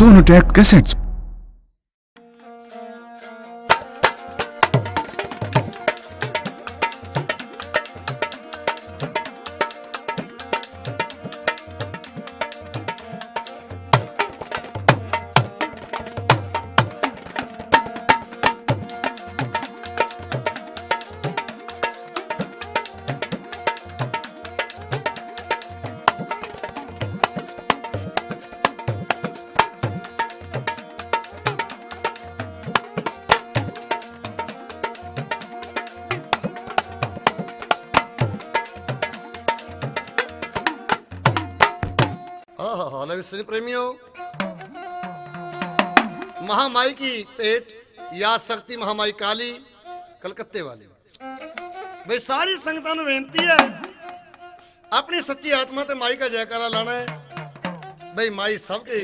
Sonotech cassettes. प्रेमियों, महामाई की पेट याद शक्ति महामाई काली कलकत्ते वाली भाई सारी संगतां नूं बेनती है अपनी सच्ची आत्मा ते माई का जयकारा लाना है भाई माई सबके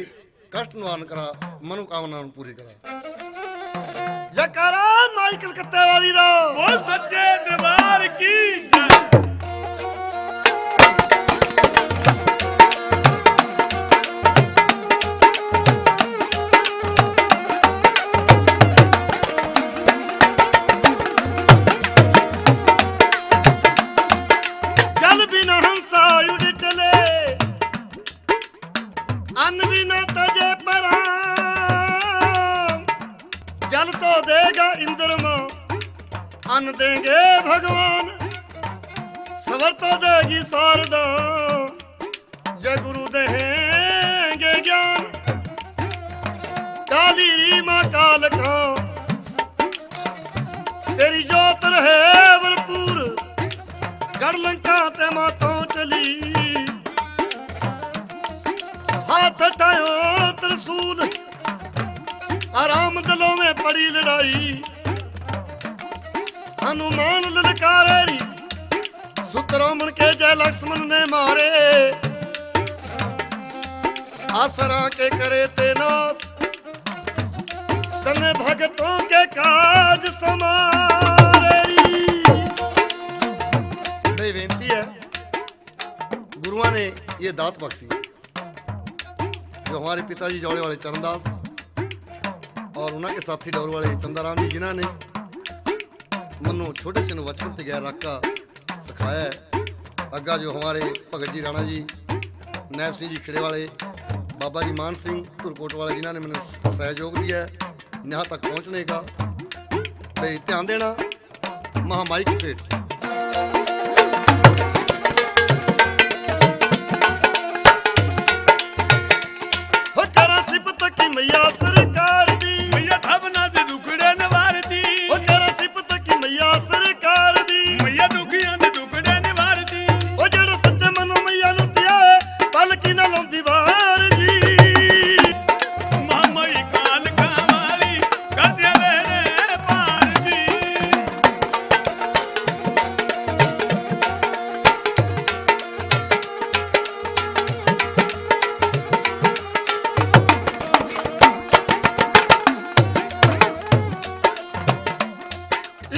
कष्ट निवारण करा मनोकामना पूरी करा। जयकारा माई कलकत्ते वाली दा बोल सच्चे दरबार की जय। अन्न देंगे भगवान सवर तो देगी शारदा जय गुरु देंगे ज्ञान काली री मां काल का तेरी जोत रहे भरपूर गढ़ लंका ते मातों चली हाथ हटायो त्रिशूल आराम दिलों में पड़ी लड़ाई हनुमान ललकारे सुतरामन के जय लक्ष्मण ने मारे आसरा के करे ते नास तने भगतों के काज समारे। बेनती है गुरुआ ने ये दात बख्शी जो हमारे पिताजी जौड़े वाले चरणदास और उनके साथी डोर वाले चंदाराम जी जिन्होंने मनु छोटे से बचपन से गैर रखा सिखाया है। अग्गा जो हमारे भगत जी राणा जी नैब सिंह जी खिड़े वाले बाबा जी मान सिंह तुरकोट वाले जिन्होंने मैंने सहयोग दिया है यहाँ तक पहुँचने का। तो ध्यान देना महामाई की पेट करा सिफत की मैया सरकार दी मैया थबना से दुखड़े नवार दी मैया सरकार दी मैया दुखियां दे दुखड़े निवार दी ओ जेड़े सच्चे मनो मैया नु दिया पलकी ना लौंदी बाहर जी महामाई काल कावाली कर दे रे पार जी।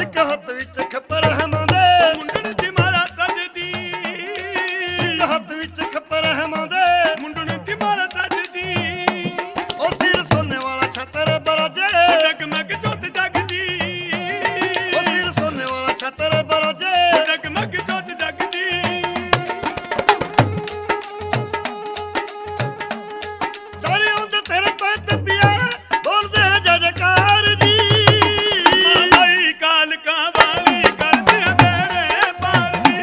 एक हथ विच खपर हमादे मुंडन दी मारा सजदी एक हथ विच खपर हमादे मुंडन दी मारा सजदी ओ सिर सोने वाला छतर बराजे जगमग जोत जगदी ओ सिर सोने वाला छतर बराजे जगमग जोत जगदी सारे उंदे तेरे पैत पिया बोलदे जय जयकार जी महामाई काल कावाली कर दे रे पार जी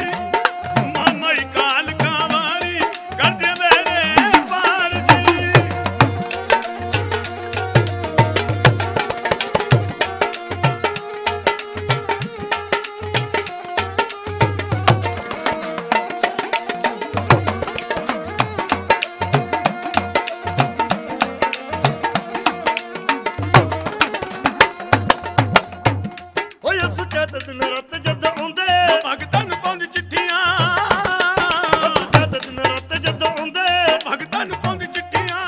महामाई काल कावाली कर दे रे पार जी। ओए सुचेत दिन रात जद आउंदे भगतां नूं पाउंदी चिट्ठियां सुचेत दिन रात जद आउंदे भगतां नूं पाउंदी चिट्ठियां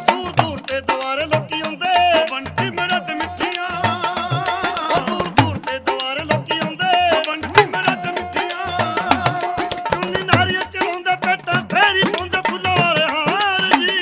दूर दूर ते द्वारे लोकी आउंदे बनती मरद मिठियां ओ दूर दूर ते द्वारे लोकी आउंदे बनती मरद मिठियां चुन्नी नारियल चढ़ाउंदे पेटां फेरी पाउंदे फुल्लां वाले हार जी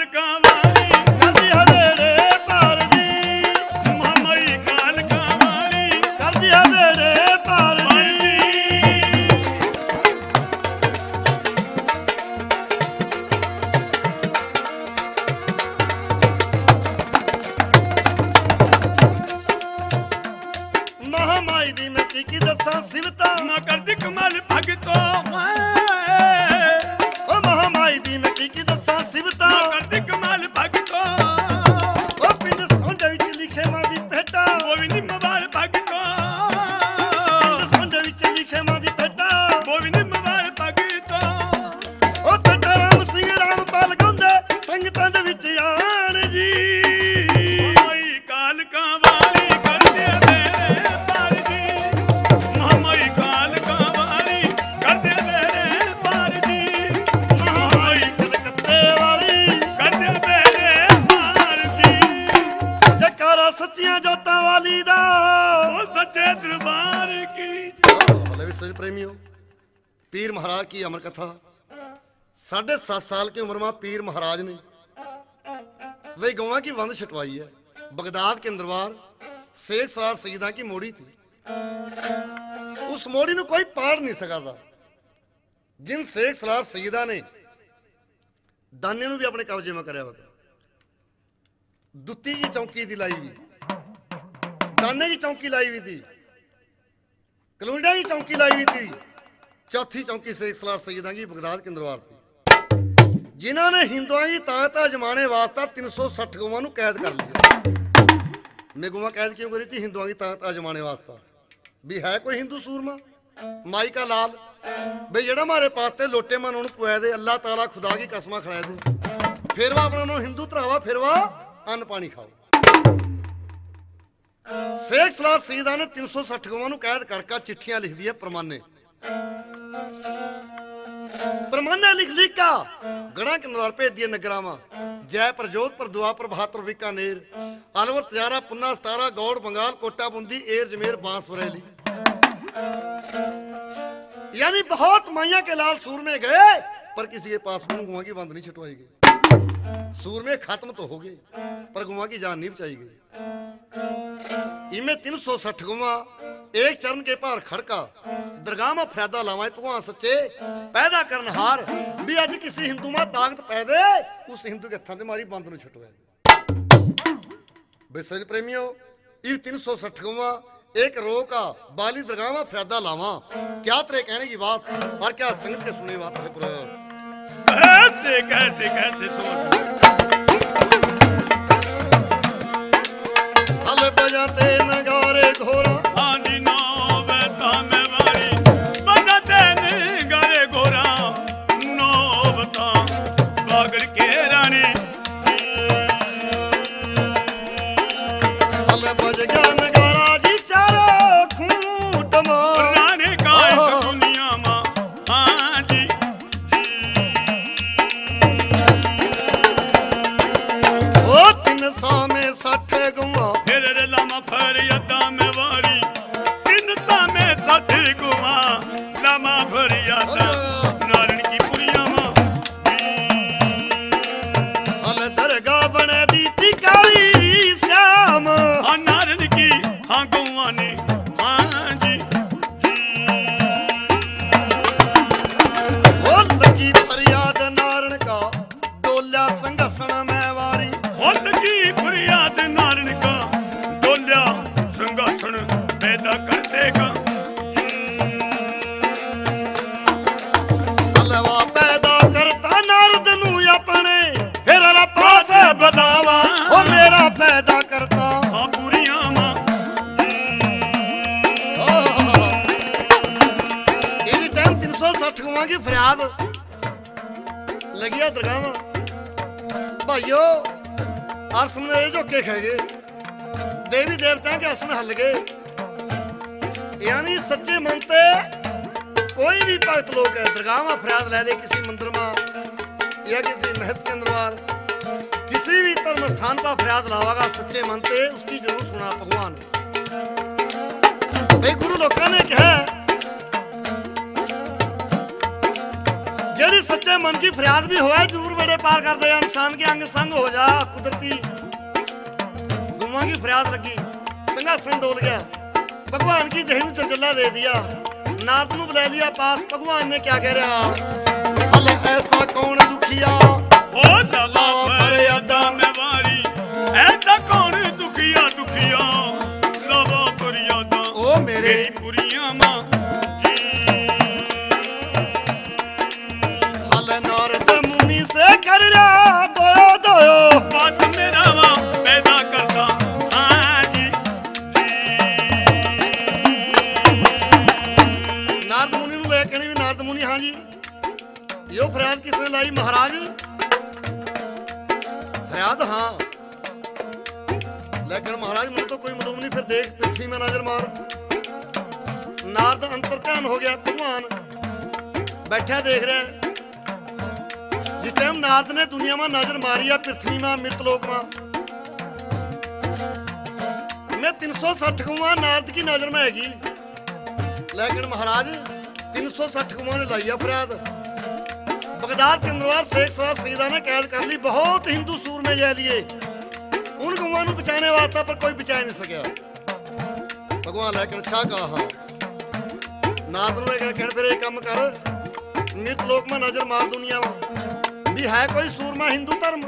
कालका वाली करदी है बेड़े पार दी महामाई कालका वाली करदी है बेड़े पार दी महामाई दी मैं की दसा सिवता ना करदी कमाल भगतो ओ महामाई दी मैं की दसा सिवता ना करदी कमाल भगतो ओ पिंड सोंडे विच लिखे मां दी भेटा वो भी निम वाल भगतो पिंड सोंडे विच लिखे मां दी भेटा वो भी निम वाल भगतो ओ भेटा राम सिंह रामपाल गौंदे संगतां दे विच आण जी महामाई कालका वाली करदे मेरे पार जी महामाई कालका वाली करदे मेरे पार जी महामाई कलकत्ते वाली करदे मेरे पार जी जकारा सच्चियां जोतां वाली दा वो सच्चे दरबार की हले भी सच प्रेमियों पीर महाराज की अमर कथा 7.5 साल की उम्र में पीर महाराज ने वही गौवा की वंद छटवाई है बगदाद के दरबार शेख सरार सईदा की मोड़ी थी उस मोड़ी में कोई पार नहीं सका था जिन शेख सरार सईदा ने दाने भी अपने कब्जे में कराया होता दुत्ती की चौकी थी लाई हुई दाने की चौकी लाई हुई थी कलूंडा की चौकी लाई हुई थी चौथी चौकी शेख सरार सईदा की बगदाद के दरबार थी जिन्होंने हिंदुओं की ताकत जमाने वास्ता 360 गौवां कैद कर लिया मैं गौवां कैद क्यों करी थी हिंदुओं की ताकत जमाने वास्ता भी है कोई हिंदू सूरमा माई का लाल भाई जेड़ा हमारे पास लोटे मन उन्होंने पुआ दे अल्लाह ताला खुदा की कसमा खड़ा दे फिर वह अपना हिंदू धरावा फिर वह अन्न पानी खाओ शेख सलार सईदा ने 360 गौवां कैद करके चिट्ठियां लिख दी परमाने परमाने लिख लिख का गड़ा के नवार भेज दिए नगरावा जयपुर जोधपुर दुआपुर बहादुर बीकानेर अलवर तजारा पुन्ना सतारा गौड़ बंगाल कोटा बूंदी एर जमेर बांस बरेली यानी बहुत माइया के लाल सूरमे गए पर किसी के पास गुआ की बंद नहीं छुटवाई गई सूरमे खत्म तो हो गए पर गुआ की जान नहीं बचाई गई इनमें 360 गुआ एक चरण के पार खड़का दरगाह में फैदा लावा भगवान सच्चे पैदा करनहार भी अज किसी हिंदू में ताकत पैदे उस हिंदू के हथा मारी बंद न छुटवा बेसज प्रेमियों ये 360 गुआ एक रो का बाली दरगाह में फैदा लावा क्या तेरे कहने की बात और क्या संगत के सुने बात है कैसे कैसे कैसे हल बजाते नगारे घोरा आंधी ना बैठा मैं वारी बजाते नगारे घोरा नो बता बागर के रानी हल बज गया नगारा जी चारो खूंट मार रानी का इस दुनिया में हाँ जी ओ 300 में 60 गुआ फिर लामा फर यदा में वारी 300 में 60 गुआ लामा फर यदा नारायण की पुरिया मां हल दरगाह बने दी थी काली श्याम हाँ नारायण की हाँ गुआ ने हाँ जी ओ लगी फरियाद नारण का डोला संघर्षण में वारी खुद की फरियाद नारायण का डोलिया संघर्षण पैदा कर देगा हलवा पैदा करता नारद नू अपने फिर पास बदावा ओ मेरा पैदा करता हाँ पुरिया मां इसी टाइम 360 गुआ की फरियाद लगिया दरगाह भाइयों आसम ने झोंके खाए गए देवी देवता के आसन हल गए यानी सच्चे मन ते कोई भी भक्त लोग है दरगाह में फरियाद ले दे किसी मंदिर में या किसी महत के दरबार किसी भी धर्म स्थान पर फरियाद लावागा सच्चे मन ते उसकी जरूर सुना भगवान भाई गुरु लोगों ने कहा जेड़ी सच्चे मन की फरियाद भी होए जरूर बेड़े पार कर दे। इंसान के अंग संग हो जा कुदरती गुमा की फरियाद लगी संगा संग डोल गया। भगवान की देह नूं चरजला दे दिया। नारद नूं बुला लिया पास। भगवान ने क्या कह रहा भले ऐसा कौन दुखिया हो लला फरियादा में वारी ऐसा कौन दुखिया दुखिया लवा फरियादा ओ मेरे पुरिया मां भले नारद मुनि से कर रहा दो दो बात मेरा मां पैदा करता हाँ जी नारद मुनि नूं ले कहनी भी नारद मुनि हाँ जी यो फरियाद किसने लाई महाराज फरियाद हाँ लेकिन महाराज मुझे तो कोई मालूम नहीं। फिर देख पृथ्वी में नजर मार। नारद अंतर ध्यान हो गया। भगवान बैठा देख रहे जिस टाइम नारद ने दुनिया में नजर मारी है पृथ्वी में मृतलोक में मैं 360 गुमा नारद की नजर में हैगी। लेकिन महाराज 360 गुमा ने लाई है फरियाद। बगदाद के अंदर शेख सराफ सईदा ने कैद कर ली। बहुत हिंदू सूर में जा लिए उन गुमा नूं बचाने वास्ता पर कोई बचा नहीं सकिया। भगवान लेकिन अच्छा कहा नारद ने कहना फिर एक काम कर मृत लोक में नजर मार दुनिया में भी है कोई सूरमा हिंदू धर्म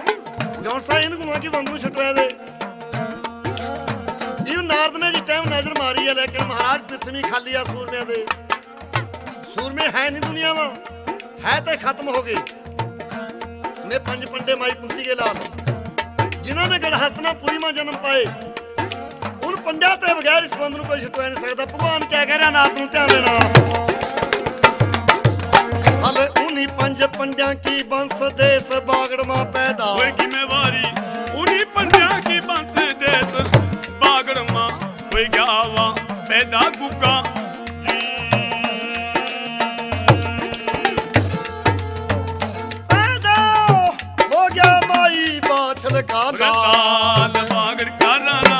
जौन सा इन गुमा की वंद नूं छुटवा दे। नारद ने जिस टाइम नजर मारी है लेकिन महाराज पृथ्वी खाली है सूरमे दे। सूरमे है नहीं दुनिया में है तो खत्म हो गए। मैं 5 पंडे माई कुंती के लाल जिन्होंने गढ़हस्तनापुरी में जन्म पाए उन पंडिया के बगैर इस बंद कोई छुटवा नहीं सकता। भगवान क्या कह रहा नाथ नूं ध्यान देना हले उन्हीं 5 पंडिया की वंश देश बागड़ में पैदा होएगी मैं वारी उन्हीं पंडिया की वंश देश बागड़ में होई गया पैदा गुगा का लाल बागड़ का राना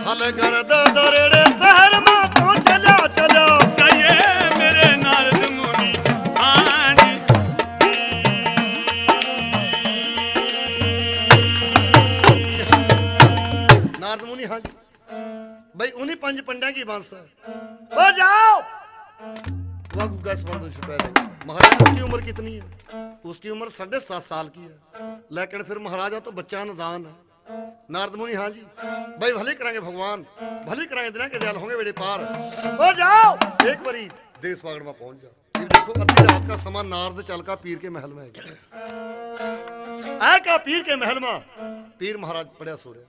हल गर्द दरेड़े शहर में तो चला चलो चाहिए मेरे नारद मुनि हाँ जी नारद मुनि हाँ जी भाई उन्हीं 5 पंडिया की वंश हो जाओ महाराज उसकी उम्र कितनी है उसकी उम्र 7.5 साल की है। लेकिन फिर महाराजा तो बच्चा नदान है। नारद मुनि हाँ जी भाई भले कराएंगे भगवान भले कराएंगे दिन के दयाल होंगे बेड़े पार हो जाओ। एक बारी देश बागड़ में पहुंच जाओ। फिर देखो अद्धी रात का समान नारद चल का पीर के महल में है का पीर के महल में पीर महाराज पड़िया सो रहा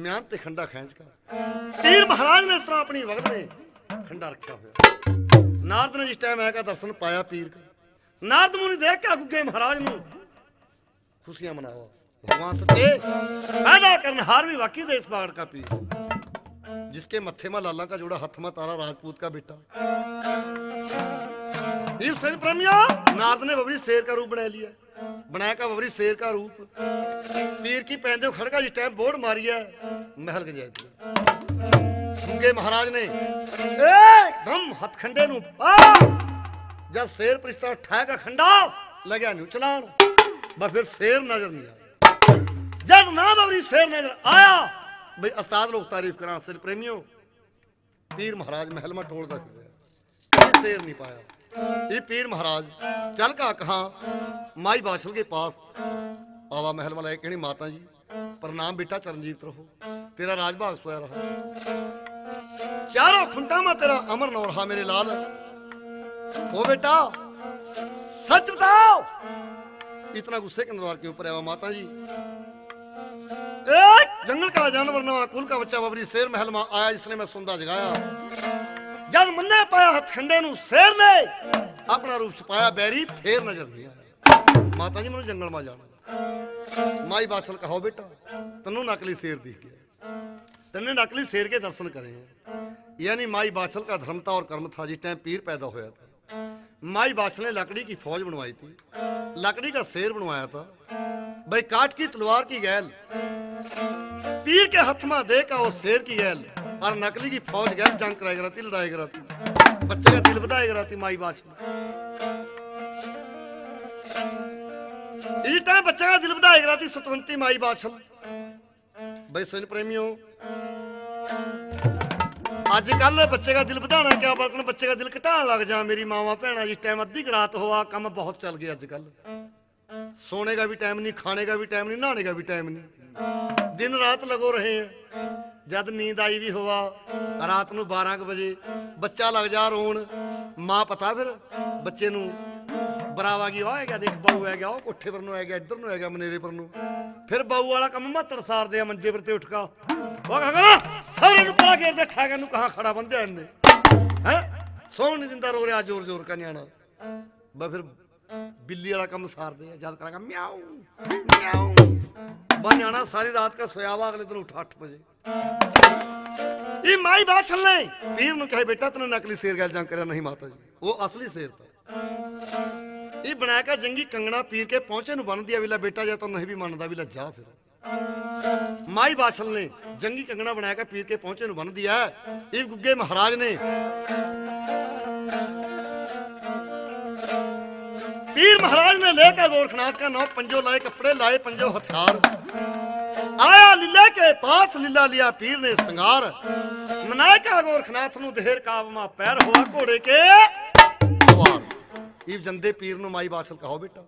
म्यान ते खंडा खींच का पीर महाराज ने इस तरह अपनी वक्त में खंडा रखा हुआ। नारद ने जिस टाइम आया दर्शन पाया पीर का नारद मुनि देख के गुगे महाराज नूं खुशियां मनाओ। भगवान सच्चे पैदा करनहार भी वाकई देश बागड़ का पीर जिसके मत्थे में लाला का जोड़ा हाथ में तारा राजपूत का बेटा नारद ने बबरी शेर का रूप बना लिया बनाया का बबरी शेर का रूप पीर की पैंदे खड़का जिस टाइम बोर्ड मारी है महल के जाए महाराज ने एकदम हथखंडे नूं जब शेर पर इस तरह ठा का खंडा लग्या नहीं चलान बस फिर शेर नजर नहीं आया। जब ना बबरी शेर नजर आया भाई उस्ताद लोग तारीफ करा शेर प्रेमियों पीर महाराज महल में टोल कर शेर नहीं पाया। ये पीर महाराज चल का कहा माई बाछल के पास आवा महल में लाए कहनी माता जी प्रणाम बेटा चरणजीत रहो तेरा राजभाग सोया रहा चारों खुंटा में तेरा अमर नौ रहा मेरे लाल ओ बेटा सच बताओ। इतना गुस्से के दरबार के ऊपर है माता जी एक जंगल का जानवर नवा कुल का बच्चा बबरी शेर महल में आया जिसने मैं सुंदा जगाया जब मन्ने पाया हथखंडे नूं शेर ने अपना रूप छुपाया बैरी फेर नजर नहीं आया। माता जी मैंने जंगल में जाना माई बाछल कहो बेटा तन्नू नकली शेर दिख गया तन्ने नकली शेर के दर्शन करे हैं। यानी माई बाछल का धर्म था और कर्म था जिस टाइम पीर पैदा होया था माई बाछल ने लकड़ी की फौज बनवाई थी लकड़ी का शेर बनवाया था भाई काट की तलवार की गैल पीर के हाथ में दे का वो शेर की गैल और नकली की फौज गैल जंग कराई कराती लड़ाई कराती बच्चे का दिल बधाएगा राती माई बादशाह इस टाइम बच्चे का दिल बधाएगा राती सतवंती माई बादशाह भाई सन प्रेमियों अजकल बच्चे का दिल बढ़ाना क्या बल्कि बच्चे का दिल घटाने लग जा मेरी मावा भैन जिस टाइम अद्धी रात हुआ काम बहुत चल गया अजकल सोने का भी टाइम नहीं खाने का भी टाइम नहीं नहाने का भी टाइम नहीं दिन रात लगो रहे हैं जब नींद आई भी हुआ रात को 12 बजे बच्चा लग जा रोन मां पता फिर बच्चे बरावा की आ गया देख बहू है गया कोठे पर आ गया इधर नु आ गया मनेरे पर फिर बहू वाला काम मातड़ सार दे मंजे पर उठका सारे परा घेर देखा गया कहाँ खड़ा बंदे इन्हें है सौ नहीं दिंदा रो रहा जोर जोर का न्याणा बस फिर बिल्ली वाला काम सार दे जद करा म्याऊ म्याऊ बा न्याणा सारी रात का सोया हुआ अगले दिन उठा 8 बजे ये माई बात चल रही पीर नु कहे बेटा तने नकली शेर गल जंग करे नहीं माता जी वो असली शेर था ये बनाया का जंगी कंगना पीर के पहुंचे नु बन दिया विला बेटा जा तो नहीं भी मानदा विला जा फिर माई बादशाह ने जंगी कंगना बनाया का पीर के पहुंचे नु बन दिया ये गुग्गे महाराज ने पीर महाराज ने लेकर गोरखनाथ का नौ पंजो लाए कपड़े लाए पंजो हथियार आया लीला के पास लीला लिया पीर ने संगार मनाए का गोरखनाथ नु देहर कावमा पैर हुआ घोड़े के सवार इव जंदे पीर नु माई बादशाह कहो बेटा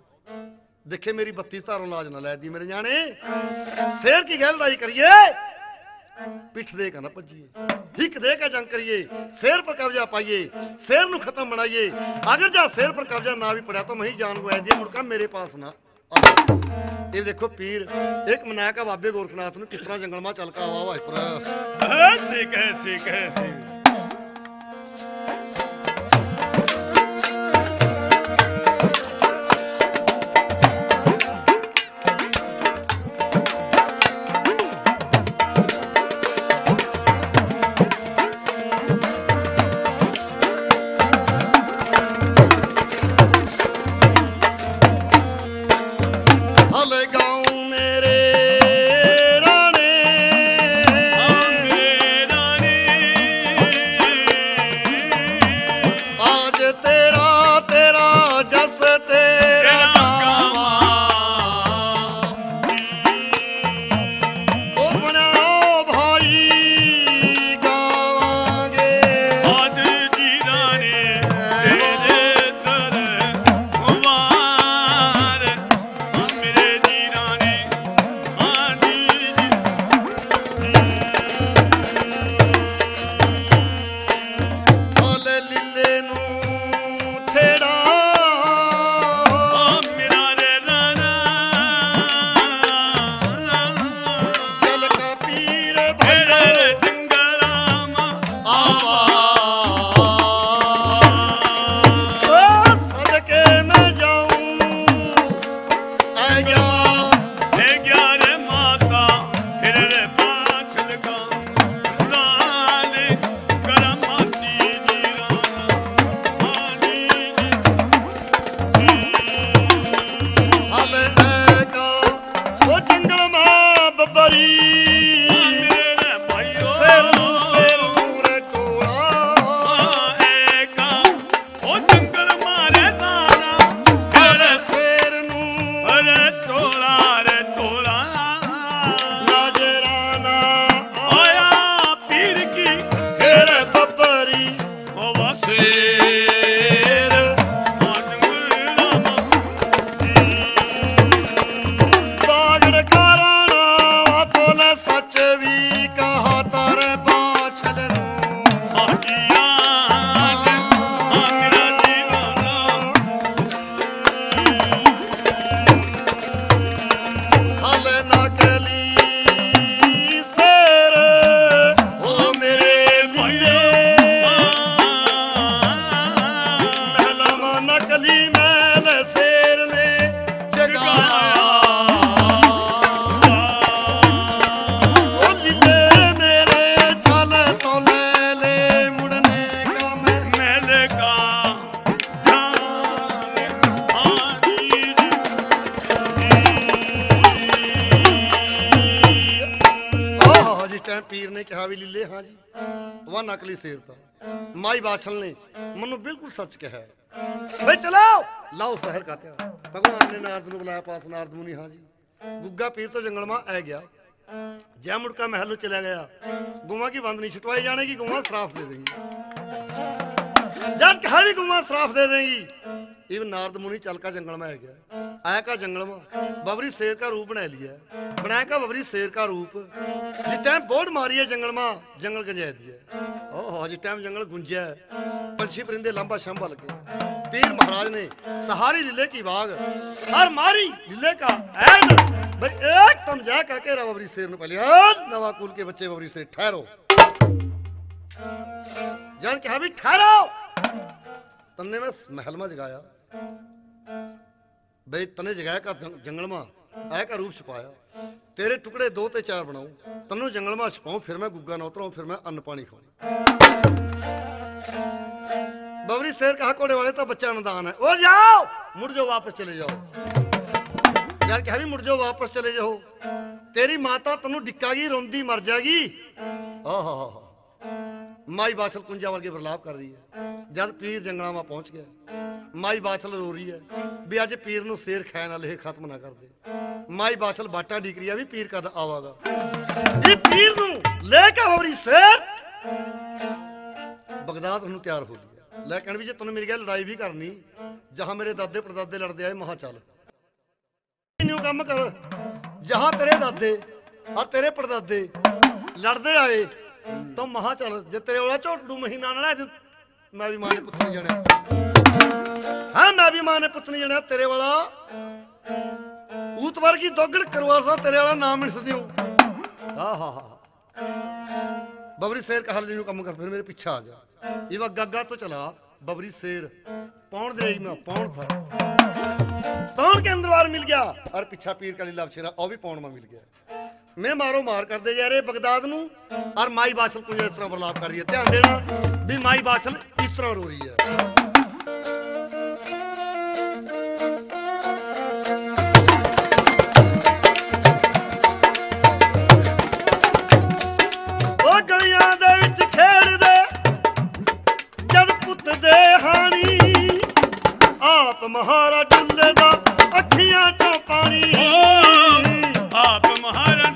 देखे मेरी 32 तारों लाज ना लै दी मेरे जाने शेर की गल लड़ाई करिए पिठ दे का ना भजिए हिक दे का जंग करिए शेर पर कब्जा पाइए शेर नु खत्म बनाइए अगर जा शेर पर कब्जा ना भी पड़ा तो मैं जान गवा दिया मुड़का मेरे पास ना ये देखो पीर एक मनाया का बाबे गोरखनाथ नु किस तरह जंगल में चल का आवा पर ऐसे कैसे पीर ने कहा भी लीले हाँ जी वह नकली शेर था माई बाछल ने मनु बिल्कुल सच कहा भाई चलो लाओ शहर का त्या भगवान ने नारद बुलाया पास नारद मुनि हाँ जी गुग्गा पीर तो जंगल में आ गया जय मुड़का महल चला गया गुमा की बंद नहीं छुटवाई जाने की गुमा श्राप दे देंगी जब कहा भी गुमा श्राप दे देंगी इवन नारद मुनि चल का जंगल में आ गया आया का जंगल में बबरी शेर का रूप बना लिया बनाया का बबरी शेर का रूप जिस टाइम बोर्ड मारी है जंगल में जंगल गंजा दिया ओह जिस टाइम जंगल गुंजा पंछी परिंदे लंबा शंबा लगे पीर महाराज ने सहारी लीले की बाग और मारी लीले का एंड भाई एक तुम जा का के बबरी शेर ने पहले नवा कुल के बच्चे बबरी शेर ठहरो जान के भी ठहरो तन्ने में महल में जगाया भाई तने जगाया का जंगल में आया का रूप छुपाया तेरे टुकड़े 2 ते 4 बनाऊं तन्नू जंगल में छुपाऊं फिर मैं गुग्गा न उतराऊं फिर मैं अन्न पानी खाऊं बबरी शेर कहा कोड़े वाले तो बच्चा अनुदान है ओ जाओ मुड़ जाओ वापस चले जाओ यार क्या भी मुड़ जाओ वापस चले जाओ तेरी माता तन्नू डिक्कागी रोंदी मर जाएगी माई बाछल कुंजा वर्गे बरलाप कर रही है जब पीर जंगला में पहुंच गया माई बाछल रो रही है भी अज पीर नु शेर खाए ना ले खत्म ना कर दे माई बाछल बाटा डिक रही है भी पीर कद आवागा ये पीर नु लेके बबरी शेर बगदाद नु तैयार हो गया लेकिन भी जे तन्नू मेरी गल लड़ाई भी करनी जहां मेरे दादे परदादे लड़ते आए महा चल न्यू काम कर जहां तेरे दादे और तेरे परदादे लड़ते आए तो महा चल जे तेरे वाला झोटड़ू महीना ना मैं भी मां ने पुत्र नहीं जाने हाँ मैं भी मां ने पुत्र नहीं जाने तेरे वाला ऊतवार की दोगड़ करवा सा तेरे वाला नाम मिल सकती हूँ हाँ हाँ हाँ बबरी शेर का हल कम कर फिर मेरे पीछे आ जा ये वक्त गग्गा तो चला बबरी शेर पौन दे रही मैं पौन था पौन के अंदर वार मिल गया और पीछा पीर का लीला शेरा और भी पौन में मिल गया मैं मारो मार कर दे जा रहे बगदाद नु और माई बाछल कुछ इस तरह बरलाप कर रही है ध्यान देना भी माई बाछल इस तरह रो रही है ओ गलियां दे विच खेड़ दे जद पुत दे हानी आप महारा डुल्ले दा अखियां चों पानी आप महारा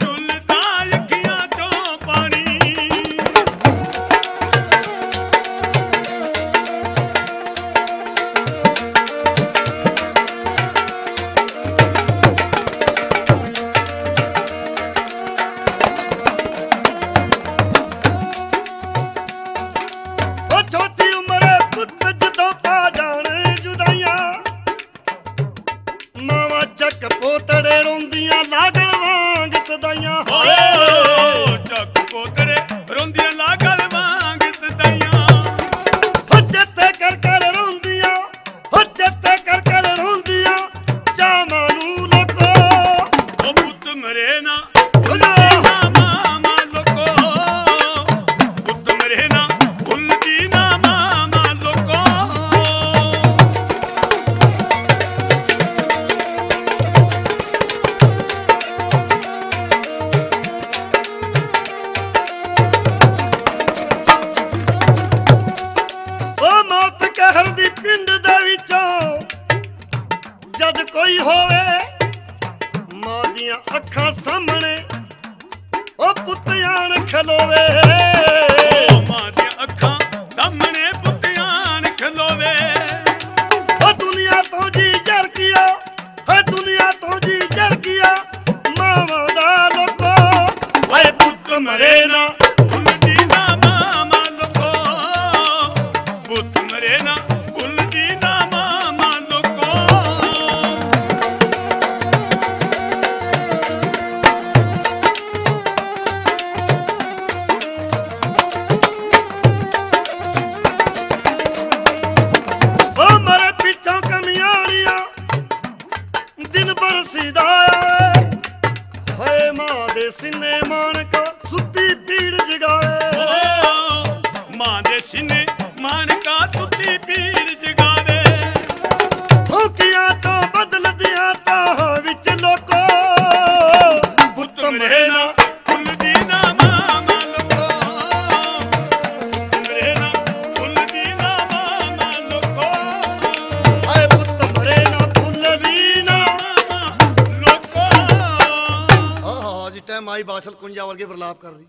माई बाछल कुंजा वर्गे प्रलाप कर रही।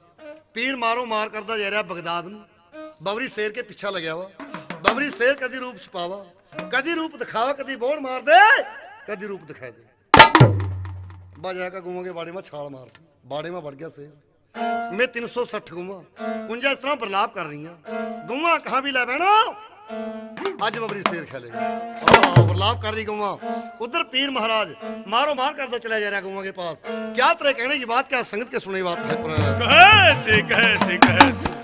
पीर मारो मार करदा जा रहा बगदाद में। बबरी शेर के पिछा लग्या वा। बबरी शेर कदी रूप छुपावा, कदी रूप दिखावा, कदी बोड़ मार दे, कदी रूप दिखा दे। बजा का गुआ के बाड़े में छाल मार, बाड़े में बढ़ गया शेर। मैं 360 गुआ कुंजा इस तरह प्रलाप कर रही हैं। गुआ कहाँ भी ला बहनो, आज बबरी शेर खेलेगा। प्रलाप कर रही गुआ। उधर पीर महाराज मारो मार करता चला जा रहा गुआ के पास। क्या तरह कहने की बात, क्या संगत के सुने बात है। कैसे कैसे कैसे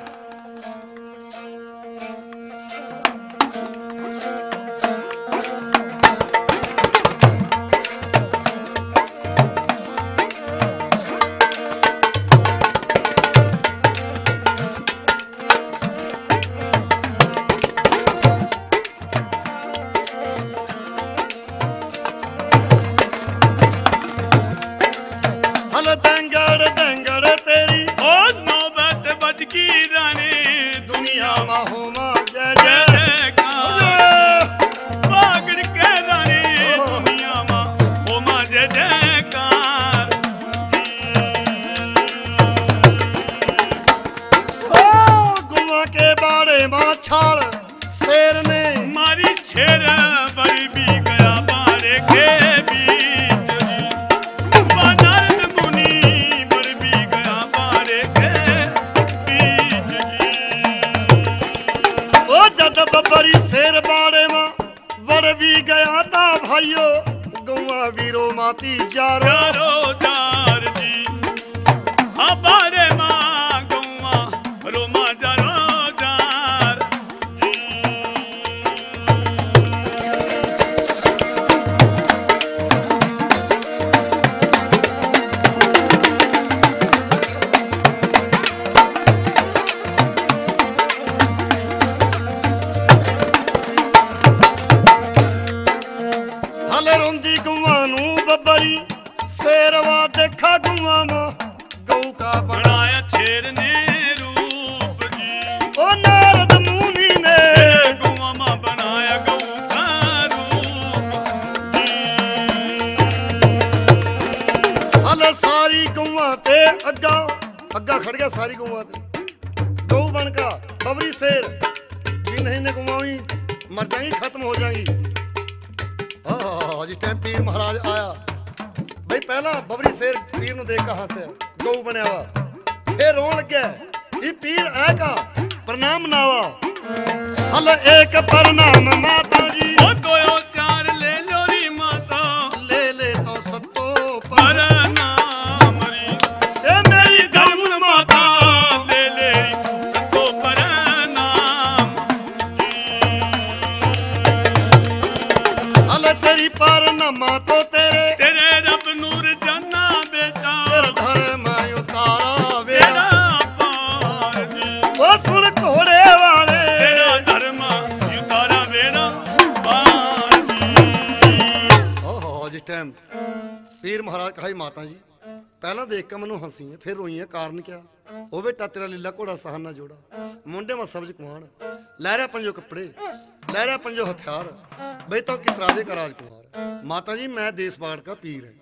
अग्गा खड़ गया सारी गुआ गऊ बन का बबरी शेर भी नहीं ने गुआई मर जाएगी खत्म हो जाएगी। जिस टाइम पीर महाराज आया भाई पहला बबरी शेर पीर ने देख कहां से गऊ बनया हुआ फिर रोन लग गया ये पीर है का प्रणाम नावा हल एक प्रणाम माता जी कोयो चार ले लोरी माता ले ले तो सत्तो पर तो तेरे तेरे रब नूर जाना बेटा तेरे धर्म उतारा बेड़ा पार जी वो सुन घोड़े वाले तेरा धर्म उतारा बेड़ा पार जी। ओहो जिस टाइम पीर महाराज कहा माता जी पहला देख के मनु हंसी है फिर रोई है कारण क्या ओ बेटा तेरा लीला घोड़ा सहाना जोड़ा मुंडे में सब्ज कुमार लहरा पंजो कपड़े लहरा पंजो हथियार भाई तो किस राजे का राजकुमार माता जी मैं देश बाढ़ का पीर है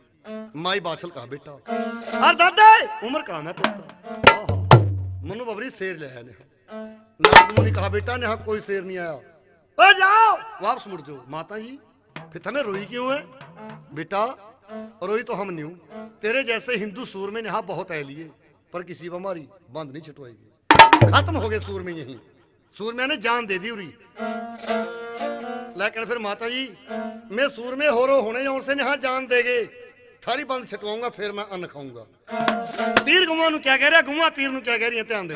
माई बाछल का बेटा और दादा उम्र का मैं पुत्र मनु बबरी शेर ले आया नारद मुनि कहा बेटा ने कोई शेर नहीं आया ओ जाओ वापस मुड़ जाओ माता जी फिर तुम्हें रोई क्यों है बेटा रोई तो हम नहीं हूं तेरे जैसे हिंदू सूर में यहाँ बहुत है लिए पर किसी को हमारी बंद नहीं छुटवाएगी खत्म हो गए सूर में यही सूर में ने जान दे दी उरी लेकिन फिर माता जी मैं सूर में हो रो होने से यहाँ जान देगे थारी बंद छटवाऊंगा फिर मैं अन्न खाऊंगा पीर गुआ नु क्या कह रहा गुआ पीर नु क्या कह रही है ध्यान दे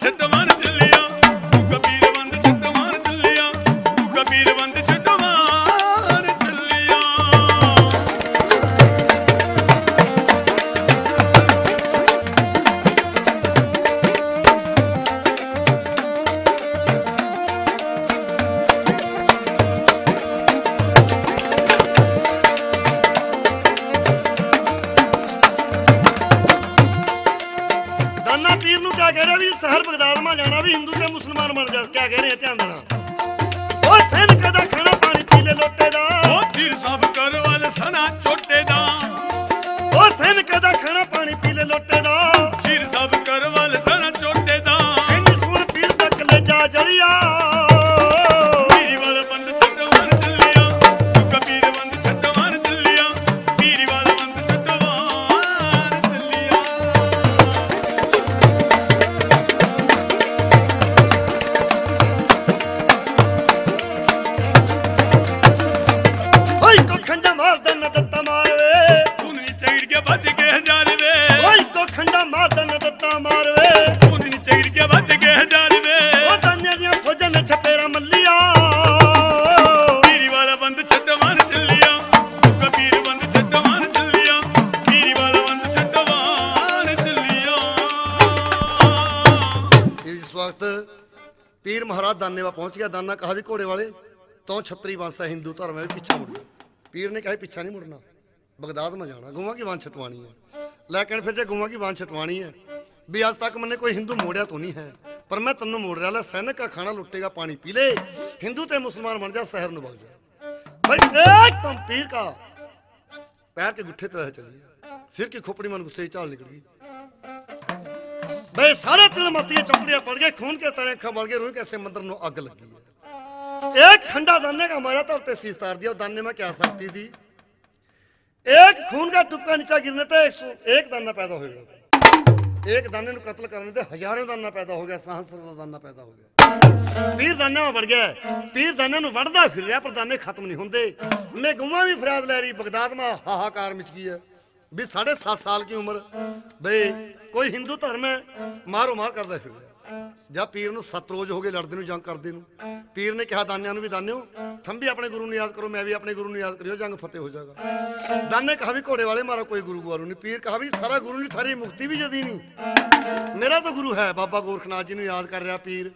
छटवान चलिया कबीर बंद छटवान चलिया कबीर बंद छटवान चलिया दाना पीर नु क्या कह रहे भी शहर बगदाद में जाना भी हिंदू के मुसलमान बन जा क्या कह रहे हैं ध्यान देना ओ सैन कदा खाना पानी पी ले लोटे दा ओ पीर साहब कर वाले सना छोटे दा ओ सैन कदा खाना पानी पी ले लोटे दा पीर साहब कर वाले सना छोटे दा इंज सुन पीर दा कलेजा जलिया पीरी वाला बंद छटवान चलिया कबीर बंद छटवान चलिया पीरी वाला बंद छटवान चलिया ओए को खंडा मार दे न दत्ता मारवे उन्हीं चढ़ के बच के हजार वे ओए को खंडा मार दे न दत्ता मारवे उन्हीं चढ़ के बच के हजार वे ओ दानिया दियां फौजां ने छपेरा मल्लिया पीरी वाला बंद छटवान चलिया कबीर बंद छटवान चलिया पीरी वाला बंद छटवान चलिया इस वक्त पीर महाराज दाने वा पहुंच गया दाना कहा भी घोड़े वाले तो छतरी वंश है हिंदू धर्म है पीछे मुड़ गया पीर ने कहा पीछा नहीं मुड़ना बगदाद में जाना गुआ की वान छटवानी है लेकिन फिर जो गुआ की वान छटवानी है भी आज तक मैंने कोई हिंदू मोड़िया तो नहीं है पर मैं तेन मोड़ रहा ला सैनिक का खाना लुटेगा पानी पी ले हिंदू ते मुसलमान बन जा शहर में भाग जा भाई एकदम पीर का पैर के गुट्ठे तरह चलिए सिर की खोपड़ी मन गुस्से की चाल निकल गई भाई सारे तिल मतिया चौपड़ियां पड़ गए खून के तरह खबल गए रूह कैसे मंदिर में आग लगी है एक खंडा दाने का मारा था उसने शीश तार दिया दाने में क्या शक्ति थी एक खून का टुपका नीचा गिरने थे एक दाना पैदा हो गया एक दाने को कत्ल करने थे हजारों दाना पैदा हो गया सहस्त्र दाना पैदा हो गया पीर दाने में बढ़ गया पीर दाने नु वढ़दा फिर रहा पर दाने खत्म नहीं होंदे मैं गुआ भी फरियाद लै रही बगदाद में हाहाकार मच गई है भी 7.5 साल की उम्र भाई कोई हिंदू धर्म है मारो मार करता फिर जब पीर नु 7 रोज हो गए लड़दे नु जंग करदे नु पीर ने कहा दानिया नु भी दानियो थम भी अपने गुरु नु याद करो मैं भी अपने गुरु नु याद करियो जंग फतेह हो जाएगा दाने कहा भी घोड़े वाले मारा कोई गुरु गुरु नहीं पीर कहा भी सारा गुरु नहीं थारी मुक्ति भी जदी नहीं मेरा तो गुरु है बाबा गोरखनाथ जी नु याद कर रहा पीर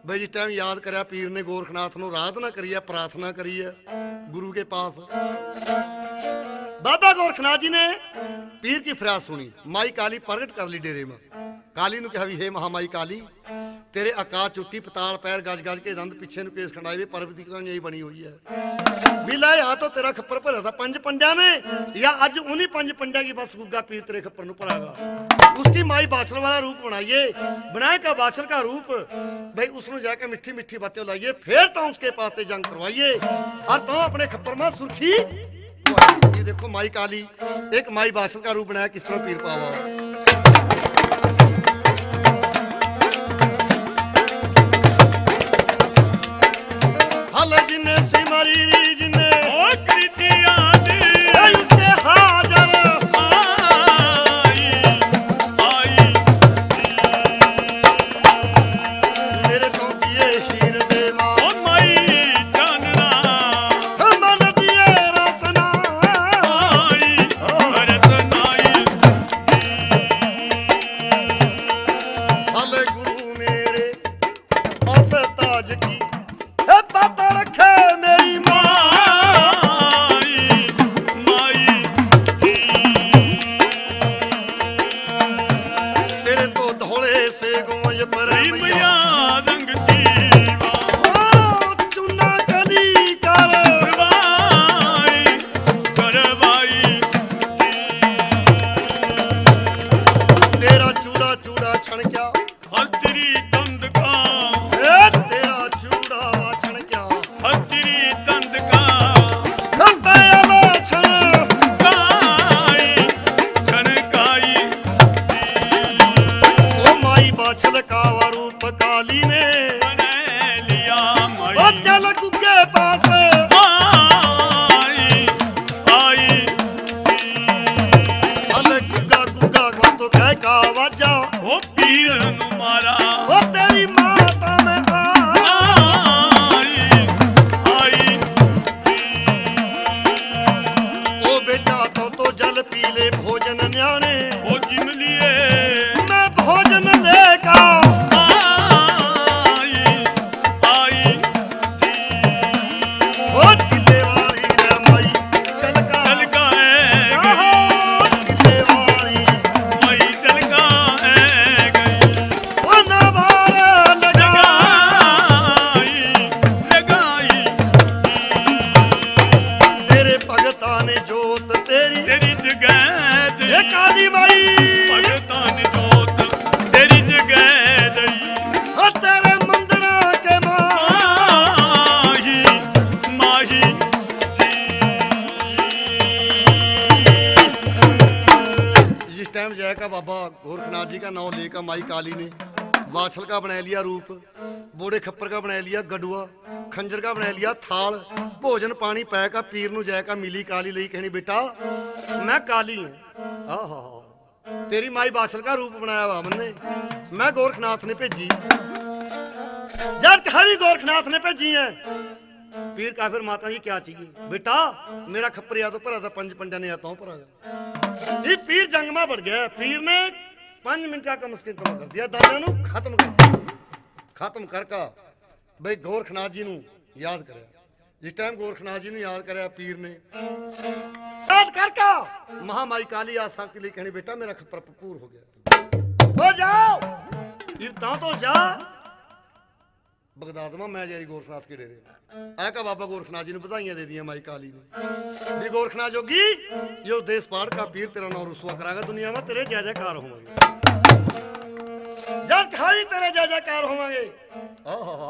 भाई जिस टाइम याद करया पीर ने गोरखनाथ नु आराधना करी है प्रार्थना करी है गुरु के पास बाबा गोरखनाथ जी ने पीर की फरियाद सुनी माई काली प्रगट कर ली डेरे में काली नु कहा भी हे महामाई काली तेरे आकाश चुट्टी पताल पैर गज गज के दंद पीछे नु केस खंडाए वे पर्वती की यही बनी हुई है बिला या तो तेरा खप्पर भरा था 5 पंड्या ने या आज उन्हीं 5 पंड्या की बस गुग्गा पीर तेरे खप्पर नु भरागा उसकी माई बाछल वाला रूप बनाइए बनाए का बाछल का रूप भाई उसनु जाकर मिठी मिठी बातें लाइए फिर तो उसके पास ते जंग करवाइए और तो अपने खप्पर में सुर्खी ये देखो माई काली एक माई बाछल का रूप बनाया किस तरह पीर पावा हल जिन्ने सिमरी जिन्ने ओ कृतिया दी उसके हाजर आई मेरे तो किए शीर देवा ओ माई जानना मन दिए रसना आई रतनाई हल गुरु मेरे पास ताज की है पता रखे मेरी माँ तेरे तो धोले से गोय पर मैया चुना कली कर तेरा चूड़ा चूड़ा छण क्या तेरा चूड़ा छण क्या खंबे छण ओ माई बाछल का रूप काली ने ओ चल गुग्गे पास हल गुग्गा गुग्गा तो कह का वाजा पीर मारा ओ का नाम लेकर माई काली ने वाछल का बना लिया रूप, बोड़े खप्पर का बना लिया गडुआ, खंजर का बना लिया थाल, भोजन पानी पै का पीर नू जायका मिली काली लई कहनी बेटा मैं काली हूं। आहा तेरी माई वाछल का रूप बनाया हुआ मन्ने, मैं गोरखनाथ ने भेजी। जब कभी गोरखनाथ ने भेजी है पीर का फिर माता जी क्या चाहिए बेटा, मेरा खप्पर या तो भरा था 5 पंडा ने आता हूं भरा ये पीर जंग में बढ़ गया। पीर ने 5 मिनट का कम से कम कर दिया, दादा नू खत्म कर दिया। खत्म करके भाई गोरखनाथ जी नू याद करे। जिस टाइम गोरखनाथ जी ने याद करे पीर ने याद करके महामाई काली आ सकती ली कहनी बेटा मेरा खप्पर पूर हो गया, हो जाओ पीर तो जा बगदाद में मैं जारी गोरखनाथ के डेरे आका बाबा गोरखनाथ जी ने बधाइयां दे दिया माई काली ने। गोरखनाथ जोगी यो देश पाड़ का पीर तेरा नाम रुसवा करागा दुनिया में, तेरे जय जयकार होंगे जब खाली तेरे जय जयकार होंगे।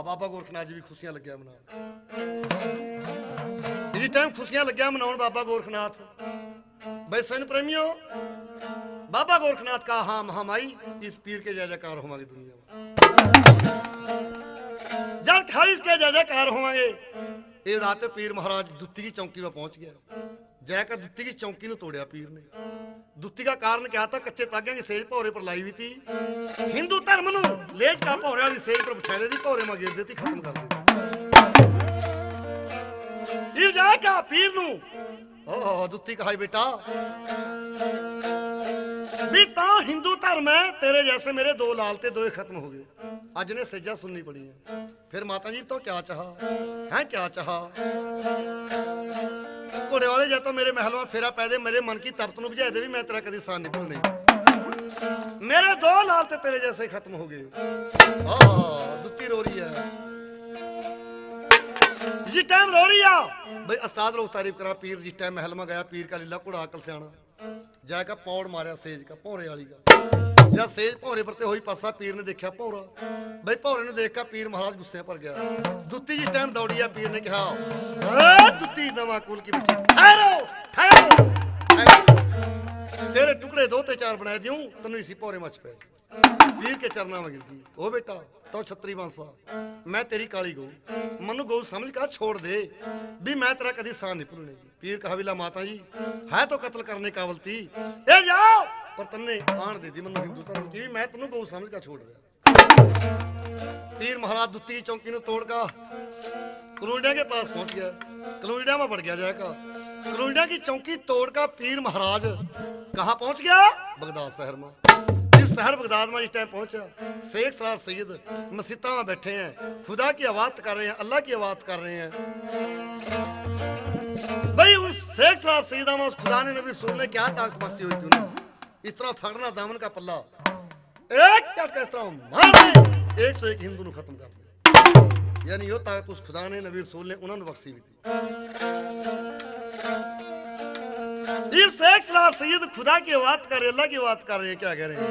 बाबा गोरखनाथ जी भी खुशियां लग्या मना, इसी टाइम खुशियां लग्या मनाउन बाबा गोरखनाथ। भाई सन प्रेमियों बाबा गोरखनाथ का हाँ महामाई इस पीर के जय जयकार होंगे दुनिया में। जब खारिज के जय जयकार होंगे ये रात पीर महाराज दुत्ती की चौकी में पहुंच गया। जय का दुत्ती की चौकी ने तोड़िया पीर ने। दुत्ती का कारण क्या था, कच्चे तागे की सेज भौरे पर लाई हुई थी। हिंदू धर्म नू लेज का भौरे वाली सेज पर बिठा देती, भौरे में गिर देती, खत्म कर देती। जय का पीर नू दुत्ती कहा बेटा भी ता हिंदू धर्म है, तेरे जैसे मेरे 2 लाल थे 2 खत्म हो गए। अज ने सेजा सुननी पड़ी है। फिर माता जी तो क्या चाहा है, क्या चाहा घोड़े वाले या तो मेरे महल में फेरा पै दे, मेरे मन की तपत नू बुझा दे भी मैं तेरा कभी सान नहीं भूलने। मेरे 2 लाल थे तेरे जैसे खत्म हो गए। दुत्ती रो रही है, जिस टाइम रो रही है भाई उस्ताद लोग तारीफ करा। पीर जिस टाइम महल में गया पीर का लीला घोड़ा अकल सियाना जाकर पौड़ मारिया सेज का भौरे वाली का। जब सेज भौरे पर हुई पासा पीर ने देखा भौरा, भाई भौरे ने देखा पीर महाराज गुस्से पर गया। दुत्ती जिस टाइम दौड़ी है पीर ने कहा दुत्ती नवा कुल की बच्ची ठहरो ठहरो, तेरे टुकड़े 2 ते 4 बनाए दूं तेन इसी भौरे मच पे। पीर के चरणा में गिर गई। ओ बेटा तो छतरी बांसा मैं तेरी काली गऊ, मनु गऊ समझ का छोड़ दे भी मैं तेरा कभी सान नहीं भूलने। पीर कहा बिला माता जी है तो कत्ल करने का बलती ए जाओ, पर तन्ने आन दे दी मनु हिंदू धर्म की, मैं तेनू गऊ समझ का छोड़ दिया। पीर महाराज दुत्ती की चौकी ने तोड़कर कलोईडा के पास पहुंच गया। कलोईडा में बढ़ गया जाएगा। कलोईडा की चौकी तोड़कर पीर महाराज कहाँ पहुंच गया, बगदाद शहर में। शहर बगदाद में इस टाइम पहुंचा। शेख सलार सैयद मस्जिदा में बैठे हैं, खुदा की आवाज़ कर रहे हैं, अल्लाह की आवाज़ कर रहे हैं। भाई उस शेख सलार सैयदा में उस खुदा ने नबी रसूल ने क्या ताकत बस्ती हुई थी, इस तरह फड़ना दामन का पल्ला एक झटका इस तरह मार 101 हिंदू को खत्म कर दिया। यानी यो ताकत उस खुदा ने नबी रसूल ने उन्होंने बख्शी हुई थी। शेख सलार सैयद खुदा की बात कर रहे, अल्लाह की बात कर रहे हैं, क्या कह रहे हैं।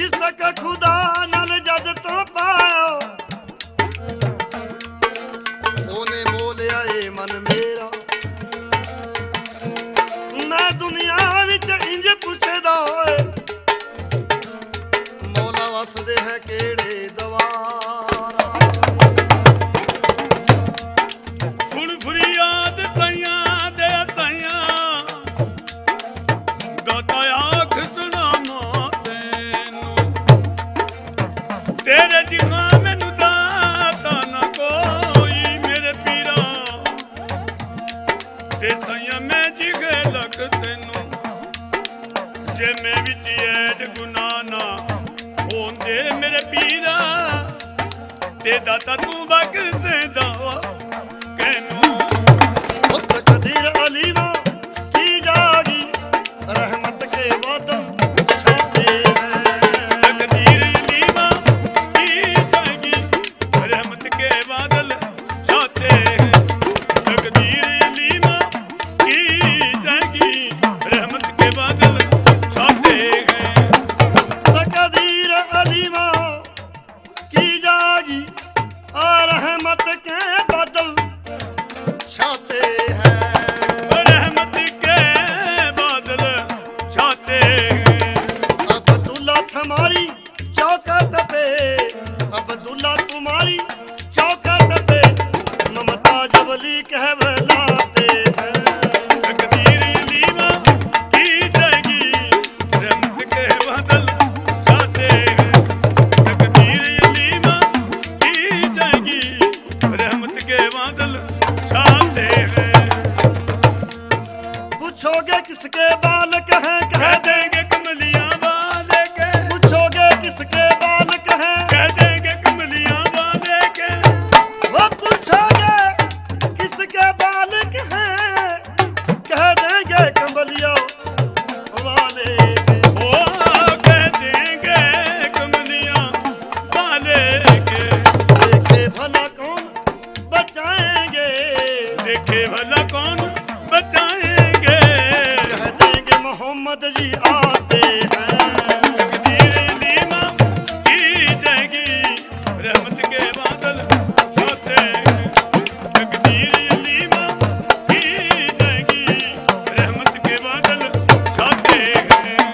इसका खुदा नल जद तो पाया सोने मोलिया ए मन मेरा, मैं दुनिया विच इंज पुछदा मौला वसदे है केड़े दवा। तेरे जिहा मैनू दाता ना कोई मेरे पीरा, ते सैया मैं जिगे लग तेनू, जे मैं विच ऐड गुनाह ना होंदे मेरे पीरा, ते दाता तू बग से दवा कहनू। तकदीर अलीमा की जागी रहमत के वादल के बादल छाते हैं। किसके बालक हैं कह देंगे कमलियां वाले के, पूछोगे किसके बालक हैं कह देंगे कमलियां वाले के, वो पूछोगे किसके बालक हैं कह देंगे कमलिया वाले के। ओ कह देंगे कमलियां वाले के। देखे भला कौन बचाएंगे, देखे भला कौन बचाएंगे, कह देंगे मोहम्मद जी आते हैं। तकदीर लीमा की जाएगी, रहमत के बादल छाते हैं। तकदीर लीमा की जाएगी, रहमत के बादल छाते हैं।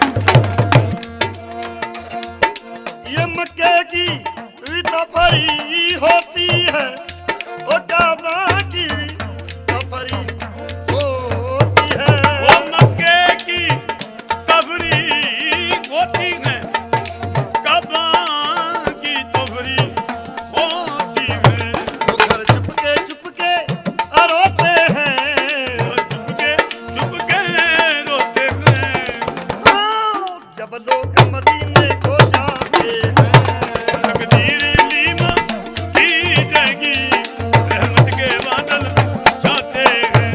ये मक्के की तफरी होती है, वो काबा की तफरी होती है। वो मक्के की तफरी होती है, कबा की तफरी होती है। वो घर चुपके रोते हैं, और चुपके रोते हैं। जब लोग मदीने को जाते हैं। तकदीर लीमा की जाएगी, रहमत के बादल छाते हैं।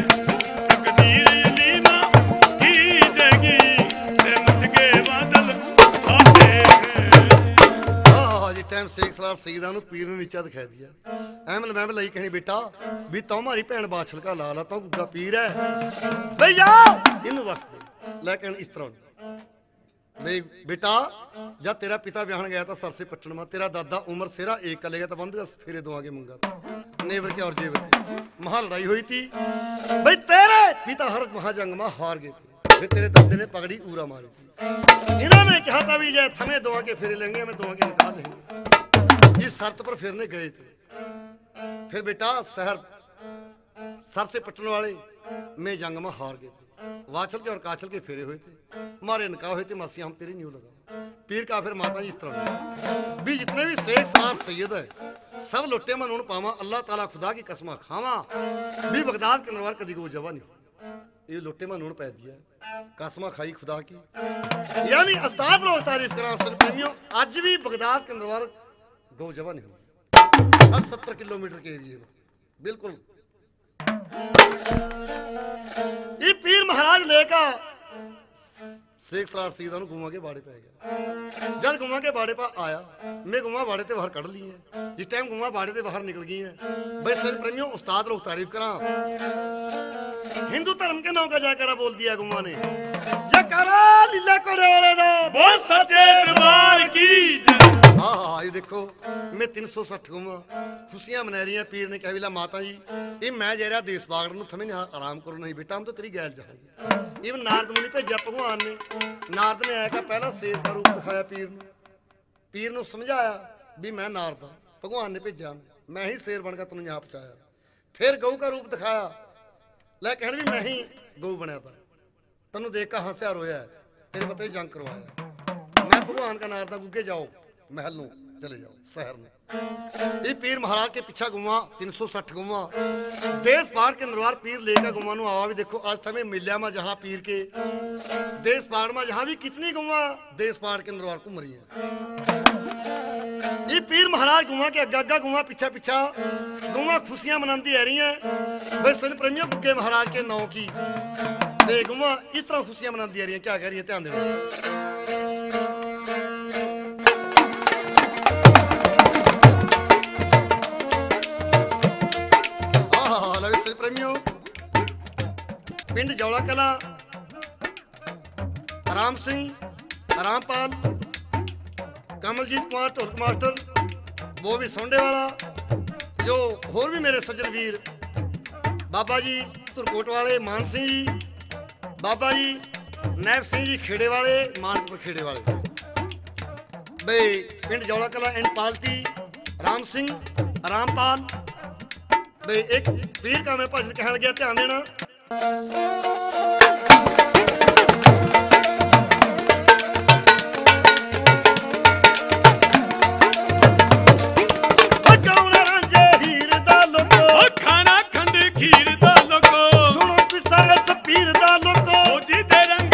तकदीर लीमा की जाएगी, रहमत के बादल छाते हैं। जी टाइम शेख सलार सईदा ਨੂੰ ਪੀਰ ਨੂੰ ਨੀਚਾ ਦਿਖਾ ਦਿਆ। ਐਮਲ ਮੈਂ ਲਈ ਕਹਣੀ ਬੇਟਾ ਵੀ ਤੂੰ ਮਾਰੀ ਭੈਣ ਬਾਛਲ ਕਾ ਲਾ ਲਾ ਤੂੰ ਗੁੱਗਾ ਪੀਰ ਹੈ ਬਈ ਆ ਇਹਨੂੰ ਵਸ ਦੇ ਲੇਕਿਨ ਇਸ ਤਰ੍ਹਾਂ ਬਈ बेटा जब तेरा पिता ब्याहन गया था सर से पट्टन में, तेरा दादा उम्र सेरा एक का ले गया था, बंद फेरे दो आगे मंगा नेवर के और जेवर के महा लड़ाई हुई थी भाई। तेरे पिता हर महाजंग में हार गए थे, फिर तेरे दादे ने पगड़ी उरा मारी थी। इन्होंने कहा था भी जय थमे दो आगे फेरे लेंगे, हमें दो आगे निकाल लेंगे। इस शर्त पर फिरने गए थे। फिर बेटा शहर सर से पट्टन वाले में जंग में हार गए थे। वाचल के और काचल के फेरे हुए थे, हमारे निकाह हुए थे, मासिया हम तेरी न्यू लगा। पीर का फिर माता जी इस तरह भी जितने भी शेख सलार सैयद है सब लुट्टे मन उन पावा, अल्लाह ताला खुदा की कसमा खावा भी बगदाद के नरवार कदी को जवा नहीं। ये लुट्टे मन उन पै दिया कसमा खाई खुदा की, यानी अस्ताद लोग तारीफ करा सर प्रेमियों। आज भी बगदाद के नरवार गौ जवा नहीं हुआ, 60-70 किलोमीटर के एरिए में बिल्कुल। ये पीर महाराज लेकर शेख सलार सीधा घुमा के बाड़े पे आ गया। जब घुमा के बाड़े पर आया, मैं घुमा बाड़े ते बाहर कड़ ली है। जिस टाइम घुमा बाड़े ते बाहर निकल गई है भाई सर प्रेमियों उस्ताद लोग तारीफ करा। हिंदू धर्म के नाम का जयकारा बोल दिया घुमा ने, जयकारा लीला कोड़े वाले ना बोल सच्चे दरबार की जय। हाँ ये देखो मैं 360 घुमा खुशियां मना रही है। पीर ने कहा माता जी ये मैं जरा देश बागड़ नु थमे आराम करो, नहीं बेटा हम तो तेरी गैल जाएंगे। इवन नारद मुनि भेजा भगवान ने, नारद ने आया का पहला शेर का रूप दिखाया पीर नु समझाया भी मैं नारद भगवान ने भेजा, मैं ही शेर बनकर तुम यहाँ पहुंचाया। फिर गऊ का रूप दिखाया, लै कहन भी मैं ही गऊ बनया था, तेन देख कर हंसिया रोया तेरे पता ही जंग करवाया। मैं भगवान का नारदा गुगे जाओ महल नू चले जाओ शहर में। ये पीर महाराज के पीछा घुमा 360 घुमा देश बाढ़ के नरवार पीर लेकर घुमा नु आवा भी देखो आज थमे मिलिया में जहाँ पीर के देश बाढ़ में जहाँ भी कितनी घुमा देश बाढ़ के नरवार घूम रही है। ये पीर महाराज घुमा के अग्गा अग्गा घुमा पीछा पीछा घुमा खुशियां मनाती आ रही हैं भाई सन प्रेमियों गुग्गे महाराज के नौ की घुमा इस तरह खुशियां मनाती आ रही है। क्या कह रही है ध्यान देना। पिंड जौला कला राम सिंह रामपाल कमलजीत कुमार ढोलक मास्टर वो भी सोंडे वाला जो होर भी मेरे सज्जन वीर बाबा जी धुरकोट वाले मान सिंह जी, बाबा जी नैब सिंह जी खेड़े वाले मानपुर खेड़े वाले भाई पिंड जौला कला एंड पालती राम सिंह रामपाल भाई एक वीर का मैं भजन कहने गया ध्यान देना। खाना खंड खीर दा लोको सुनो पिसा इस पीर दा लोको जी दे रंग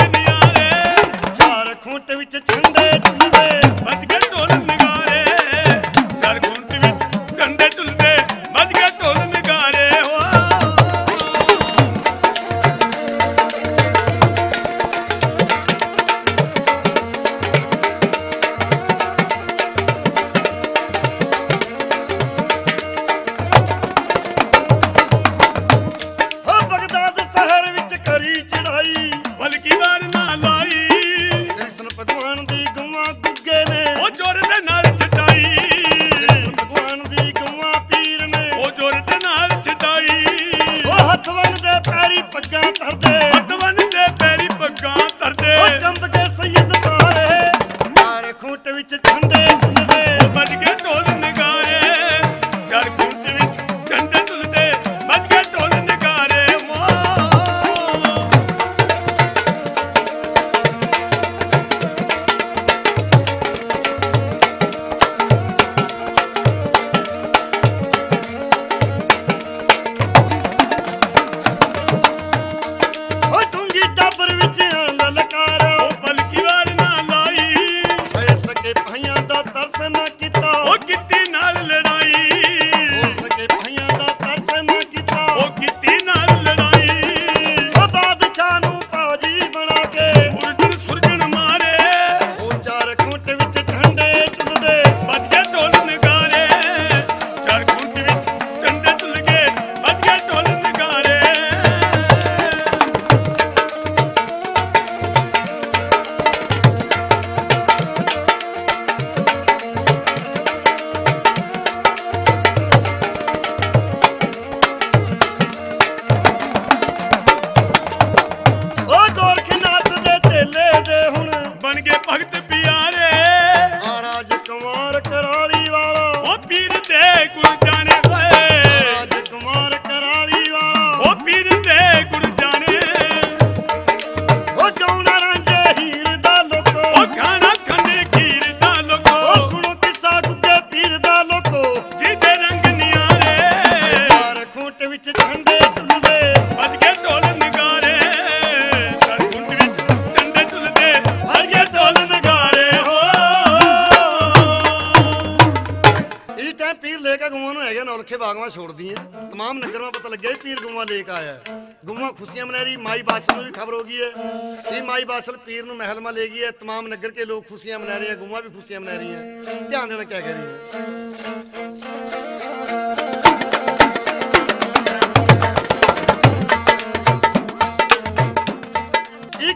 बावां छोड़ दी हैं। तमाम नगर में पता लग गया पीर गुआ लेके आया है। गुआ खुशियां मना रही, माई बादशाह को भी खबर हो गई है कि माई बादशाह पीर नूं महल में ले गई है। तमाम नगर के लोग खुशियां मना रहे हैं, गुआ भी खुशियां मना रही है। ध्यान देना क्या कह रही है।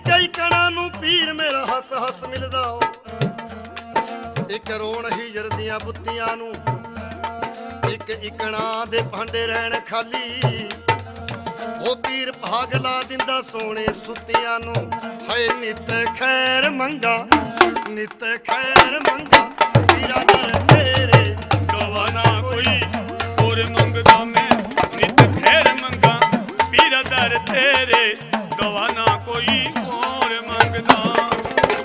कई कणा नूं पीर मेरा हस हस मिलदा हो, एक रोण ही जरदियां बुत्तियां नूं, एक इकणा दे भांडे रहण खाली। ओ पीर भाग ला दिंदा सोने सुत्तियां नूं, हाय नित खैर मंगा, नित खैर मंगा, पीरा दर तेरे गवाना कोई और मंगदा मैं, नित खैर मंगा पीरा दर तेरे गवाना कोई और मंगदा।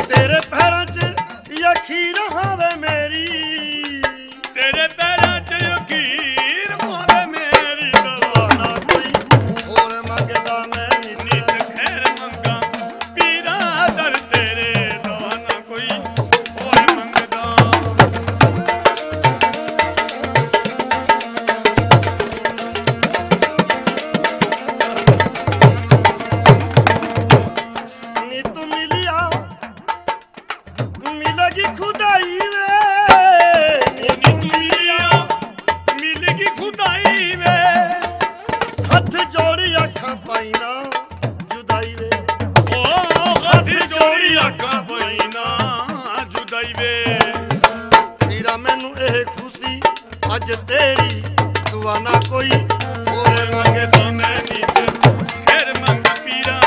तेरे पैरां च यकीन हावे मेरी, तेरे पैरां च यकीन होवे मेरी, गवाना कोई और मंगदा मैं, नित खैर मंगा पीरा दर तेरे गवाना कोई और मंगदा। अज तेरी दुआ ना कोई और मंगदा मैं, नित खैर मंगा पीरा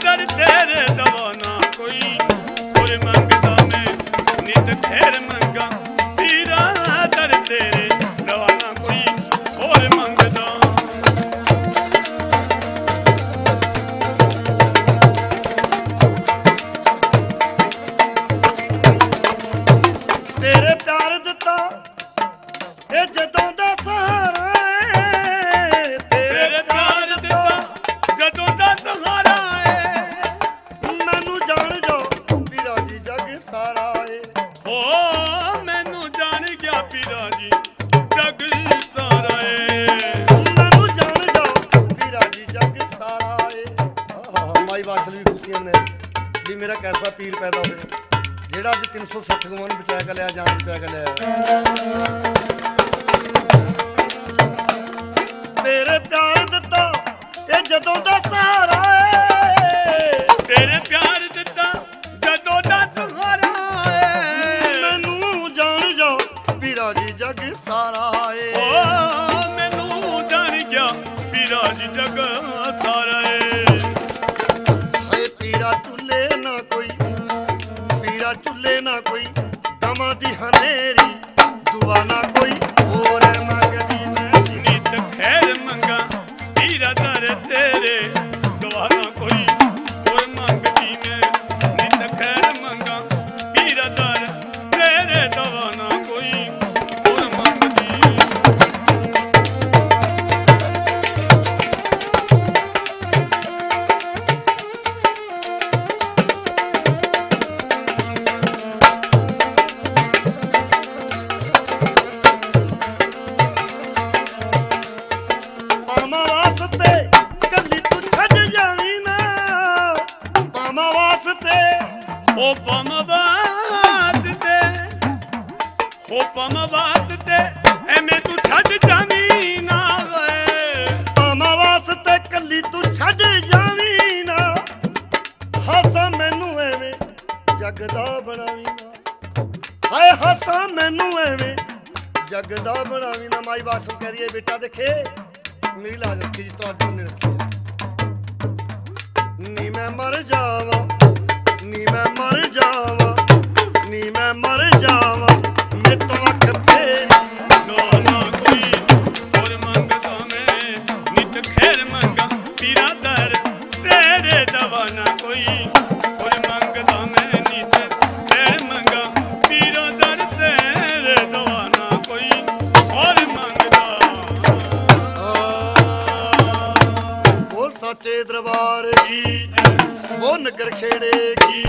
दर तेरे दवाना कोई और मंगदा मैं, नित खैर मंगा पीरा दर तेरे दवाना कोई और मंगदा। तेरे प्यार दिता ए जदों दा सहारा, तेरे प्यार दिता जदों दा सहारा है, मैनू जान जाओ पीरा जी जग सारा है। ओ मैनू जान गया पीरा जी जग सारा है, मैनू जान जाओ पीरा जी जग सारा है। माई बादशाह भी खुशियां ने भी मेरा कैसा पीर पैदा होया जेड़ा अज 360 गुआं नूं बचा के लिया, जान बचा के लिया। तेरे प्यार दिता ए जदों दा सहारा है, तेरे प्यार दिता जदों दा सहारा है, मैनू जान जाओ पीरा जी जग सारा है। ओ मैनू जान गया पीरा जी जग सारा है। हाय पीरा चुल्ले ना कोई, पीरा चुल्ले ना कोई, दमा दी हनेरी दुआ ना कोई और मंगदी मैं, नित खैर मंगा पीरा दर तेरे गवाना कोई और मंगदी मैं, नित खैर मंगा पीरा दर तेरे गवाना कोई और मंगदी। पामा वास्ते कल्ली तू छड़ जावी ना, पामा वास्ते ओ बम वास्ते, ओ बम वास्ते एमे तू छड़ जावी ना वे, पामा वास्ते कल्ली तू छड़ जावी ना, हासा मैनू एवें जगदा बनावी ना, हाय हासा मैनू एवें जगदा बनावी ना। माई बादशाह कह रही है बेटा देखे मेरी लाज रखी जी तो आज तुमने रखी है, नी मैं मर जावा, नी मैं मर जावा, नी मैं मर जावा, मैं तो अख फेरी गवाना कोई और मंगदा मैं, नित खैर मंगा पीरा दर तेरे दवाना कोई और मंगदा मैं, नित खैर मंगा पीरा दर तेरे दवाना कोई और मंगदा। बोल साचे दरबार की, वो नगर खेड़े की।